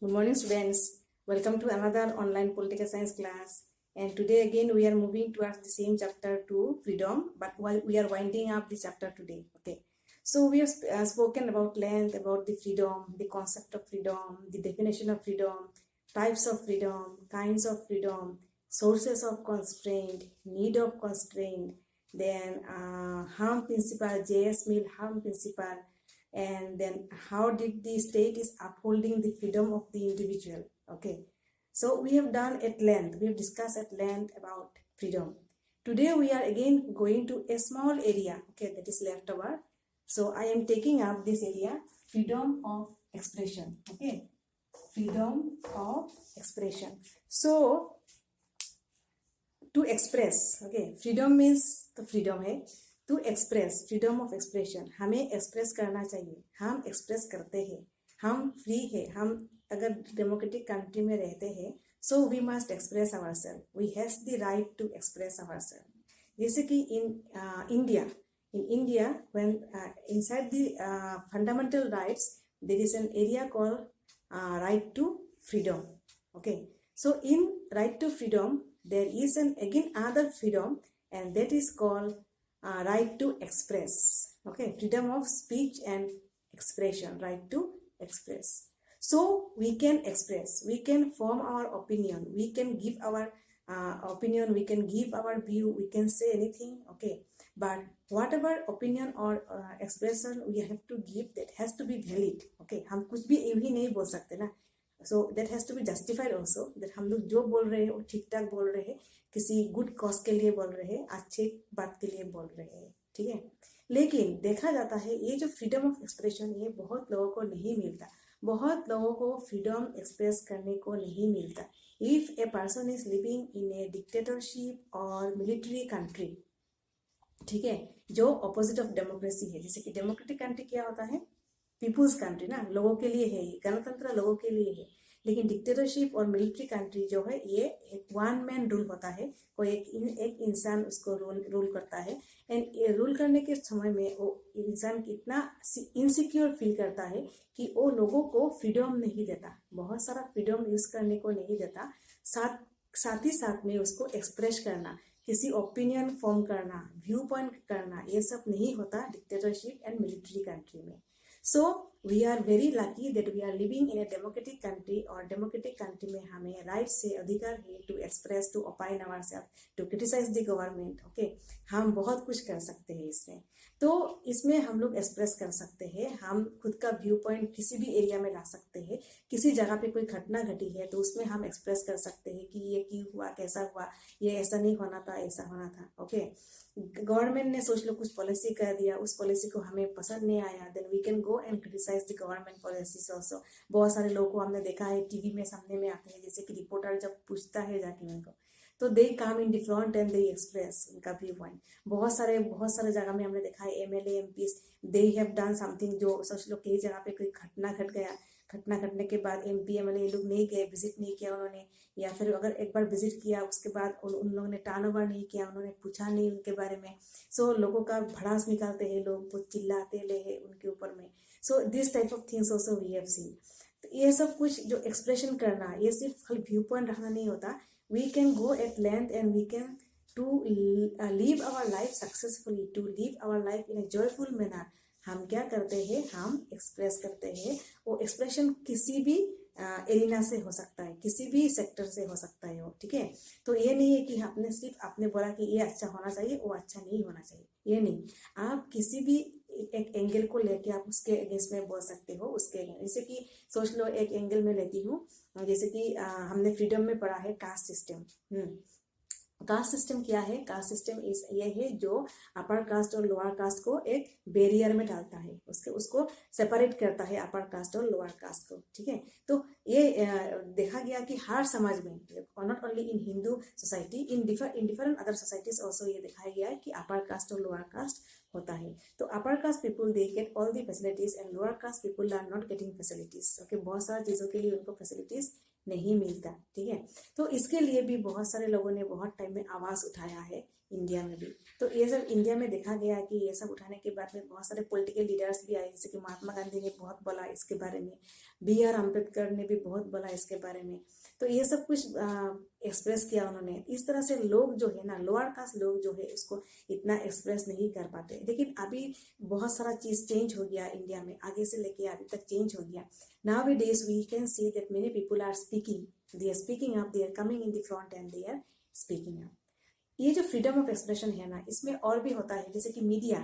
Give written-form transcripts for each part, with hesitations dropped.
Good morning, students. Welcome to another online political science class. And today again we are moving towards the same chapter 2, freedom, but while we are winding up the chapter today. Okay. So we have spoken about length, about the freedom, the concept of freedom, the definition of freedom, types of freedom, kinds of freedom, sources of constraint, need of constraint, then harm principle, J.S. Mill harm principle, and then how did the state is upholding the freedom of the individual. Okay, so we have done at length, we have discussed at length about freedom. Today we are again going to a small area, okay, that is left over. So I am taking up this area, freedom of expression. Okay, freedom of expression. So to express, okay, freedom means तो freedom है, to express, freedom of expression, हमें express करना चाहिए, हम express करते हैं, हम free है, हम अगर डेमोक्रेटिक कंट्री में रहते हैं, so we must express our self, we has the right to express our self. जैसे कि in India, when inside the fundamental rights, there is an area called right to freedom. Okay, so in right to freedom, there is an again other freedom, and that is called right to express. Okay, freedom of speech and expression, right to express. So we can express, we can form our opinion, we can give our opinion, we can give our view, we can say anything. Okay, but whatever opinion or expression we have to give, that has to be valid. Okay, हम कुछ भी यूं ही नहीं बोल सकते ना. So that has to be justified also, that हम लोग जो बोल रहे हैं वो ठीक ठाक बोल रहे हैं, किसी गुड कॉज के लिए बोल रहे हैं, अच्छे बात के लिए बोल रहे हैं. ठीक है, लेकिन देखा जाता है ये जो फ्रीडम ऑफ एक्सप्रेशन, ये बहुत लोगों को नहीं मिलता, बहुत लोगों को फ्रीडम एक्सप्रेस करने को नहीं मिलता. If a person is living in A dictatorship और मिलिट्री कंट्री, ठीक है, जो ऑपोजिट ऑफ डेमोक्रेसी है, जैसे कि डेमोक्रेटिक कंट्री क्या होता है, पीपुल्स कंट्री ना, लोगों के लिए है, गणतंत्र लोगों के लिए है. लेकिन डिक्टेटरशिप और मिलिट्री कंट्री जो है, ये एक वन मैन रूल होता है, कोई एक इंसान उसको रूल करता है. एंड ये रूल करने के समय में वो इंसान कितना इनसिक्योर फील करता है कि वो लोगों को फ्रीडम नहीं देता, बहुत सारा फ्रीडम यूज करने को नहीं देता, साथ ही साथ में उसको एक्सप्रेस करना, किसी ओपिनियन फॉर्म करना, व्यू पॉइंट करना, ये सब नहीं होता डिक्टेटरशिप एंड मिलिट्री कंट्री में. So we are very lucky that we are living in a democratic country, और democratic country में हमें right से अधिकार है to express, to opine ourselves, to criticize the government. Okay, हम बहुत कुछ कर सकते हैं इसमें. तो इसमें हम लोग एक्सप्रेस कर सकते हैं, हम खुद का व्यू पॉइंट किसी भी एरिया में ला सकते हैं. किसी जगह पे कोई घटना घटी है तो उसमें हम एक्सप्रेस कर सकते हैं कि ये क्यों हुआ, कैसा हुआ, ये ऐसा नहीं होना था, ऐसा होना था. ओके, गवर्नमेंट ने सोच लो कुछ पॉलिसी कर दिया, उस पॉलिसी को हमें पसंद नहीं आया, then we can go and criticise the government policies also. बहुत सारे लोगों को हमने देखा है टीवी में सामने में आते हैं, जैसे कि रिपोर्टर जब पूछता है जाके उनको, तो they come in the front and they express उनका व्यू पॉइंट. बहुत सारे जगह में हमने देखा है MLA MPs, they have done something, जो सोच लो कई जगह पे कोई घटना घट गया, घटना घटने के बाद एमपी एमएलए लोग नहीं गए, विजिट नहीं किया उन्होंने, या फिर अगर एक बार विजिट किया उसके बाद उन लोगों ने टर्न ओवर नहीं किया, उन्होंने पूछा नहीं उनके बारे में. सो लोगों का भड़ास निकालते हैं लोग, वो चिल्लाते ले उनके ऊपर में. So this type of things also we have seen. तो ये सब कुछ जो एक्सप्रेशन करना, ये सिर्फ खाली व्यू पॉइंट रखना नहीं होता. We can go at length and we can to live our life successfully, to live our life in a joyful manner. हम क्या करते हैं, हम एक्सप्रेस करते हैं. वो एक्सप्रेशन किसी भी एरिना से हो सकता है, किसी भी सेक्टर से हो सकता है वो. ठीक है, तो ये नहीं है कि आपने सिर्फ आपने बोला कि ये अच्छा होना चाहिए, वो अच्छा नहीं होना चाहिए, ये नहीं. आप किसी भी एक एंगल को लेके आप उसके अगेंस्ट में बोल सकते हो, उसके जैसे कि सोच लो एक एंगल में लेती हूँ, जैसे कि हमने फ्रीडम में पढ़ा है कास्ट सिस्टम. कास्ट सिस्टम क्या है, कास्ट सिस्टम ये है जो अपर कास्ट और लोअर कास्ट को एक बैरियर में डालता है, उसको सेपरेट करता है अपर कास्ट और लोअर कास्ट को. ठीक है, तो ये देखा गया कि हर समाज में, not only in Hindu society, in different other societies also ये दिखाया गया है कि अपर कास्ट और लोअर कास्ट होता है. तो upper caste people they get all the facilities and lower caste people are not getting facilities. Okay, बहुत सारी चीज़ों के लिए उनको फैसिलिटीज नहीं मिलता. ठीक है, तो इसके लिए भी बहुत सारे लोगों ने बहुत टाइम में आवाज़ उठाया है इंडिया में भी। तो ये सब इंडिया में देखा गया कि ये सब उठाने के बाद में बहुत सारे पॉलिटिकल लीडर्स भी आए, जैसे कि महात्मा गांधी ने बहुत बोला इसके बारे में, B.R. अम्बेडकर ने भी बहुत बोला इसके बारे में। तो ये सब कुछ एक्सप्रेस किया उन्होंने। इस तरह से लोग जो है ना, लोअर कास्ट लोग जो है उसको इतना एक्सप्रेस नहीं कर पाते। लेकिन अभी बहुत सारा चीज़ चेंज हो गया इंडिया में, आगे से लेके अभी तक चेंज हो गया। Nowadays we can see that many people are speaking, they are speaking up, they are coming in the front and they are speaking up. ये जो फ्रीडम ऑफ एक्सप्रेशन है ना, इसमें और भी होता है, जैसे कि मीडिया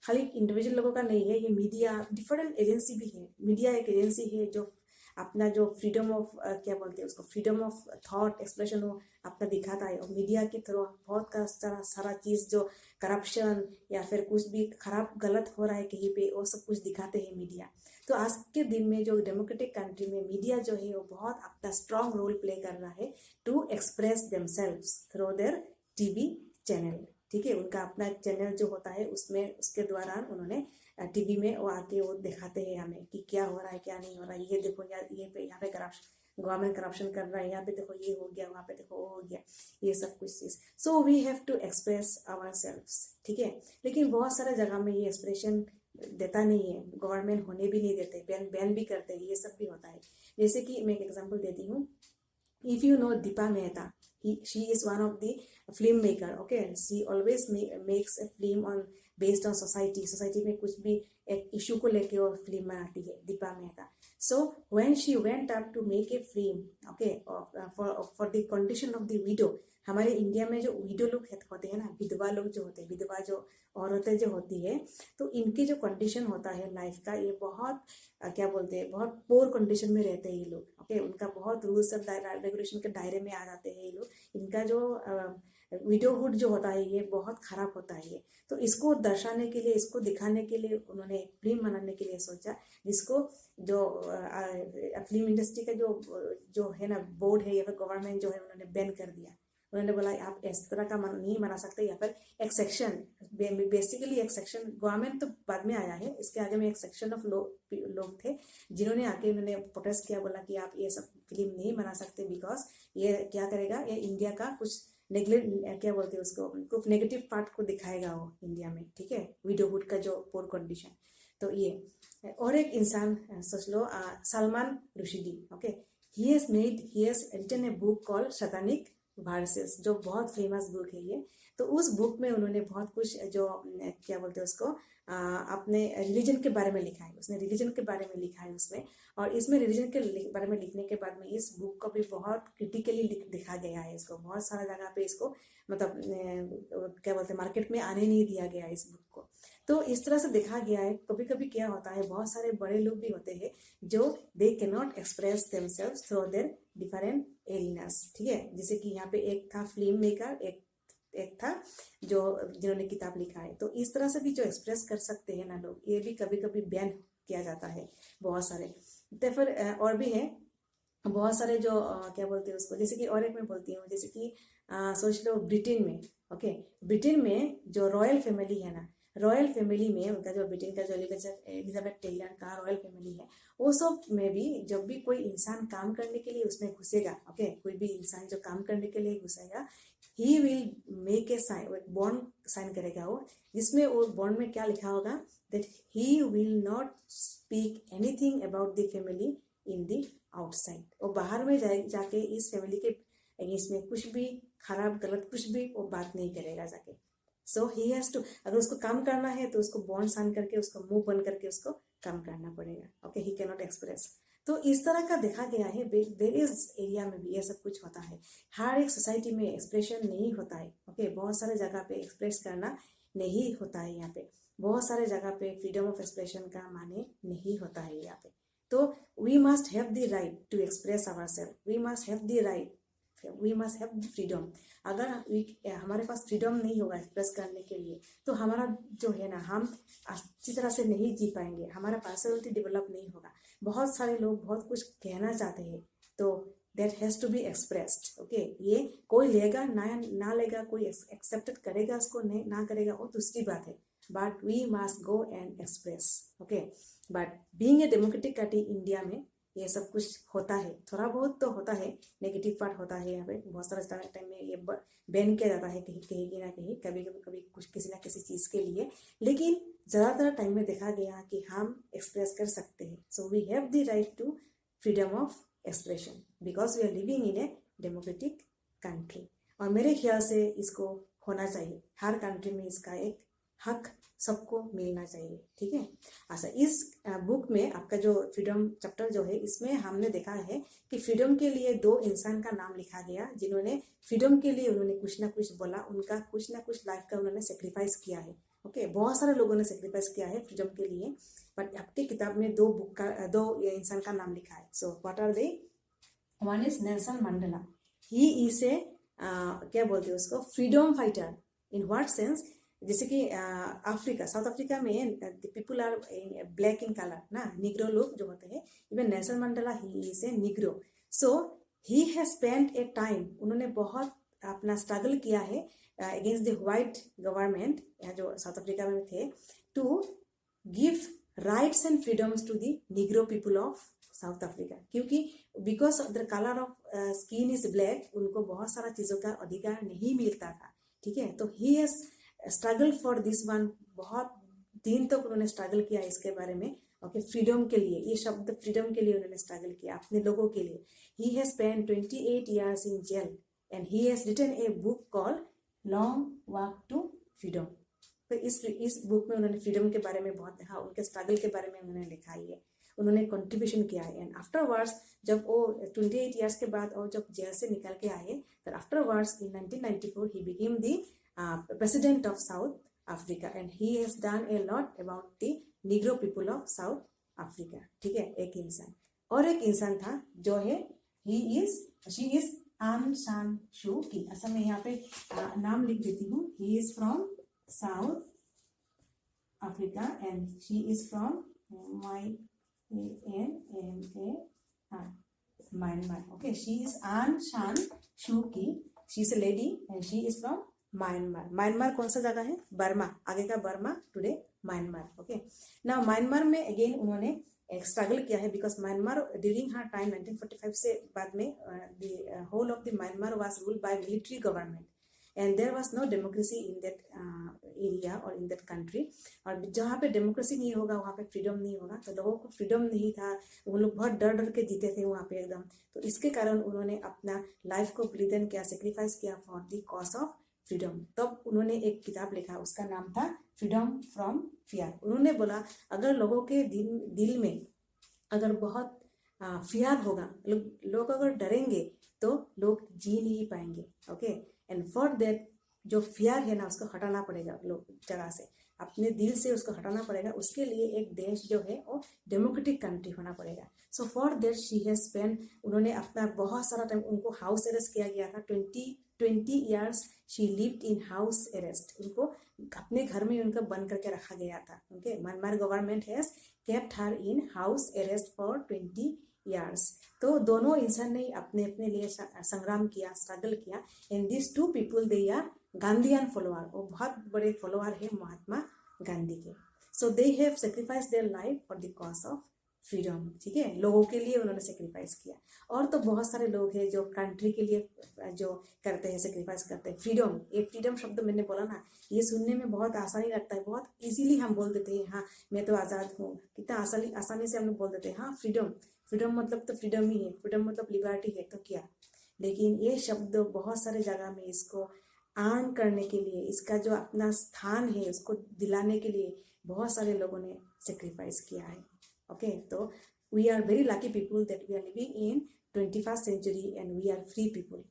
खाली इंडिविजुअल लोगों का नहीं है, ये मीडिया डिफरेंट एजेंसी भी है। मीडिया एक एजेंसी है जो अपना जो फ्रीडम ऑफ क्या बोलते हैं उसको, फ्रीडम ऑफ थॉट एक्सप्रेशन वो अपना दिखाता है। और मीडिया की थ्रू बहुत का सारा चीज़ जो करप्शन या फिर कुछ भी खराब गलत हो रहा है कहीं पे, वो सब कुछ दिखाते हैं मीडिया। तो आज के दिन में जो डेमोक्रेटिक कंट्री में मीडिया जो है वो बहुत अपना स्ट्रॉन्ग रोल प्ले कर रहा है to express themselves through their TV channel. ठीक है, उनका अपना चैनल जो होता है उसमें, उसके दौरान उन्होंने टीवी में वो आके वो दिखाते हैं हमें कि क्या हो रहा है क्या नहीं हो रहा है। ये देखो यार, ये पे यहाँ पे करप्शन, गवर्नमेंट करप्शन कर रहा है, यहाँ पे देखो ये हो गया, वहाँ पे देखो वो हो गया, ये सब कुछ चीज़। So we have to express ourselves. ठीक है, लेकिन बहुत सारे जगह में ये एक्सप्रेशन देता नहीं है, गवर्नमेंट होने भी नहीं देते, बैन भी करते हैं, ये सब भी होता है। जैसे कि मैं एक एग्जांपल देती हूँ। If you know Deepa Mehta, she is one of the film maker. Okay, she always makes a film on based on society. Society में कुछ भी एक इशू को लेके वो फिल्म बनाती है Deepa Mehta. So when she went up to make a film, okay, for the condition of the widow, हमारे इंडिया में जो विडो लोग होते हैं ना, विधवा लोग जो होते हैं, विधवा जो औरतें जो होती है, तो इनकी जो कंडीशन होता है लाइफ का, ये बहुत क्या बोलते हैं, बहुत पोर कंडीशन में रहते हैं ये लोग। ओके, उनका बहुत रूल्स और रेगुलेशन के दायरे में आ जाते हैं ये लोग। इनका जो विडोहुड जो होता है ये बहुत खराब होता है ये। तो इसको दर्शाने के लिए, इसको दिखाने के लिए उन्होंने फिल्म बनाने के लिए सोचा, जिसको जो फिल्म इंडस्ट्री का जो है ना बोर्ड है या फिर गवर्नमेंट जो है, उन्होंने बैन कर दिया। उन्होंने बोला आप इस तरह का नहीं बना सकते, या फिर एक सेक्शन, बेसिकली एक सेक्शन, गवर्नमेंट तो बाद में आया है, इसके आगे में एक सेक्शन ऑफ लोग थे जिन्होंने आके उन्होंने प्रोटेस्ट किया, बोला कि आप ये सब फिल्म नहीं बना सकते, बिकॉज ये क्या करेगा, ये इंडिया का कुछ नेगलेक्ट क्या बोलते हैं उसको, कुछ नेगेटिव पार्ट को दिखाएगा वो इंडिया में। ठीक है, विडोहुड का जो पोर कंडीशन। तो ये और एक इंसान सोच लो, Salman Rushdie. Okay, he has written a book called Satanic Verses, जो बहुत फेमस बुक है ये। तो उस बुक में उन्होंने बहुत कुछ जो क्या बोलते हैं उसको, अपने रिलीजन के बारे में लिखा है, उसने रिलीजन के बारे में लिखा है उसमें। और इसमें रिलीजन के बारे में लिखने के बाद में इस बुक को भी बहुत क्रिटिकली लिखा गया है। इसको बहुत सारा जगह पे इसको मतलब क्या बोलते हैं, मार्केट में आने नहीं दिया गया इस बुक को। तो इस तरह से देखा गया है। कभी कभी क्या होता है, बहुत सारे बड़े लोग भी होते हैं जो they can not express themselves through their different arenas. ठीक है, जैसे कि यहाँ पे एक था फिल्म मेकर, एक था जो जिन्होंने किताब लिखा है। तो इस तरह से भी जो एक्सप्रेस कर सकते हैं ना लोग, ये भी कभी कभी बैन किया जाता है बहुत सारे। तो फिर और भी है बहुत सारे जो क्या बोलते हैं उसको, जैसे कि और एक मैं बोलती हूँ, जैसे कि सोच लो ब्रिटेन में। ओके, ब्रिटेन में जो रॉयल फैमिली है ना, रॉयल फैमिली में उनका जो ब्रिटेन का जो एलिजाबेथ टेलर का रॉयल फैमिली है, वो सब में भी जब भी कोई इंसान काम करने के लिए उसमें घुसेगा, ओके, कोई भी इंसान जो काम करने के लिए घुसेगा, he will make a sign, bond sign करेगा वो, जिसमें वो बॉन्ड में क्या लिखा होगा, that he will not speak anything about the family in the outside. वो बाहर में जाके इस फैमिली के अगेंस्ट में कुछ भी खराब गलत कुछ भी वो बात नहीं करेगा जाके। सो ही हैज टू, अगर उसको काम करना है तो उसको बॉन्ड साइन करके, उसको मुंह बंद करके उसको काम करना पड़ेगा। Okay, he can not express. तो इस तरह का देखा गया है, वेरियस एरिया में भी ये सब कुछ होता है। हर एक सोसाइटी में एक्सप्रेशन नहीं होता है। ओके, बहुत सारे जगह पे एक्सप्रेस करना नहीं होता है। यहाँ पे बहुत सारे जगह पे फ्रीडम ऑफ एक्सप्रेशन का माने नहीं होता है यहाँ पे। तो we must have the right to express ourself, we must have the right, we must have the freedom. अगर हमारे पास फ्रीडम नहीं होगा एक्सप्रेस करने के लिए, तो हमारा जो है ना, हम अच्छी तरह से नहीं जी पाएंगे, हमारा पर्सनैलिटी डेवलप नहीं होगा। बहुत सारे लोग बहुत कुछ कहना चाहते हैं, तो that has to be expressed. Okay, ये कोई लेगा ना लेगा, कोई एक्सेप्ट करेगा उसको ना करेगा, वो दूसरी बात है, but we must go and express. Okay, but being a democratic country India में ये सब कुछ होता है, थोड़ा बहुत तो होता है, नेगेटिव पार्ट होता है यहाँ पे। बहुत सारा टाइम में ये बैन किया जाता है कहीं कहीं ना कहीं, कभी कुछ किसी ना किसी चीज़ के लिए, लेकिन ज़्यादातर टाइम में देखा गया कि हम एक्सप्रेस कर सकते हैं। So we have the right to freedom of expression because we are living in a democratic country. और मेरे ख्याल से इसको होना चाहिए, हर कंट्री में इसका एक हक सबको मिलना चाहिए, ठीक है। अच्छा, इस बुक में आपका जो फ्रीडम चैप्टर जो है, इसमें हमने देखा है कि फ्रीडम के लिए 2 इंसान का नाम लिखा गया जिन्होंने फ्रीडम के लिए उन्होंने कुछ ना कुछ बोला, उनका कुछ ना कुछ लाइफ का उन्होंने सेक्रीफाइस किया है। ओके, बहुत सारे लोगों ने सेक्रीफाइस किया है फ्रीडम के लिए, बट आपके किताब में 2 इंसान का नाम लिखा है। So what are they? One is Nelson Mandela. He is a क्या बोलते हैं उसको, freedom fighter. In what sense? जैसे कि अफ्रीका, साउथ अफ्रीका में people are black in colour ना, निग्रो लोग जो होते हैं। Even Nelson Mandela he is a negro. So he has spent a time, उन्होंने बहुत अपना स्ट्रगल किया है अगेंस्ट द व्हाइट गवर्नमेंट, जो साउथ अफ्रीका में थे, to give rights and freedoms to the Negro people of South Africa. क्योंकि because of the colour of skin is black, उनको बहुत सारा चीज़ों का अधिकार नहीं मिलता था, ठीक है। तो he has struggle for this one, बहुत दिन तक उन्होंने स्ट्रगल किया इसके बारे में। ओके, फ्रीडम के लिए, ये शब्द फ्रीडम के लिए उन्होंने स्ट्रगल किया अपने लोगों के लिए। He has spend 28 years in jail and he has written a book called long walk to freedom. तो इस बुक में उन्होंने फ्रीडम के बारे में बहुत, हाँ, उनके स्ट्रगल के बारे में उन्होंने लिखा ही है, उन्होंने कंट्रीब्यूशन किया है। एंड आफ्टरवर्ड्स जब वो 28 years के बाद और जब जेल से निकल के आए, तो afterwards in 1994 he became the president of South Africa and he has done a lot about the Negro people of South Africa, ठीक है। एक इंसान, और एक इंसान था जो है, she is आन सान शू की। अच्छा, मैं यहाँ पे नाम लिख देती हूँ। he is from South Africa and she is from Myanmar. Okay, she is Aung San Suu Kyi. She is a lady and she is from Myanmar. Myanmar कौन सा जगह है? बर्मा, आगे का Burma, today Myanmar. Okay, now Myanmar में again उन्होंने एक struggle किया है because Myanmar during her time 1945 से बाद में the whole of the Myanmar was ruled by military government and there was no democracy in that area और in that country. और जहाँ पे डेमोक्रेसी नहीं होगा वहाँ पे फ्रीडम नहीं होगा, तो लोगों को फ्रीडम नहीं था, वो लोग बहुत डर डर के जीते थे वहाँ पे एकदम। तो इसके कारण उन्होंने अपना लाइफ को बलिदान किया, सेक्रीफाइस किया for the cause of freedom. तब उन्होंने एक किताब लिखा, उसका नाम था फ्रीडम फ्रॉम फियर। उन्होंने बोला अगर लोगों के दिल में अगर बहुत फियर होगा, लोग अगर डरेंगे तो लोग जी नहीं पाएंगे। ओके, एंड फॉर दैट जो फियर है ना, उसको हटाना पड़ेगा लोग जगह से, अपने दिल से उसको हटाना पड़ेगा। उसके लिए एक देश जो है वो डेमोक्रेटिक कंट्री होना पड़ेगा। So for that she has spend, उन्होंने अपना बहुत सारा टाइम, उनको हाउस अरेस्ट किया गया था। 20 years she lived in house arrest, उनको अपने घर में उनको बंद करके रखा गया था। Okay, Myanmar government has kept her in house arrest for 20 years। तो दोनों इंसान ने अपने अपने लिए संग्राम किया, स्ट्रगल किया। And this 2 people they are Gandhian follower, वो बहुत बड़े फॉलोअर है महात्मा गांधी के। So they have sacrifice their life for the cause of freedom, ठीक है, लोगों के लिए उन्होंने सेक्रीफाइस किया। और तो बहुत सारे लोग हैं जो कंट्री के लिए जो करते हैं, सेक्रीफाइस करते हैं। फ्रीडम, ये फ्रीडम शब्द मैंने बोला ना, ये सुनने में बहुत आसानी लगता है, बहुत इजीली हम बोल देते हैं हाँ मैं तो आज़ाद हूँ, कितना आसानी से हम लोग बोल देते हैं हाँ फ्रीडम। फ्रीडम मतलब तो फ्रीडम ही है, फ्रीडम मतलब लिबर्टी है, तो क्या। लेकिन ये शब्द बहुत सारे जगह में इसको अर्न करने के लिए, इसका जो अपना स्थान है उसको दिलाने के लिए बहुत सारे लोगों ने सेक्रीफाइस किया है। ओके, तो we are very lucky people that we are living in 21st century and we are free people,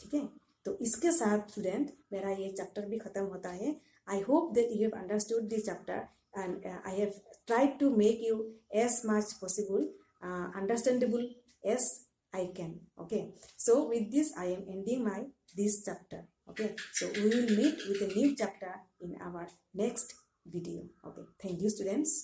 ठीक है। तो इसके साथ स्टूडेंट मेरा ये चैप्टर भी खत्म होता है। I hope that you have understood this chapter and I have tried to make you as much possible understandable as I can. Okay, so with this I am ending this chapter. Okay, so we will meet with a new chapter in our next video. Okay, thank you students.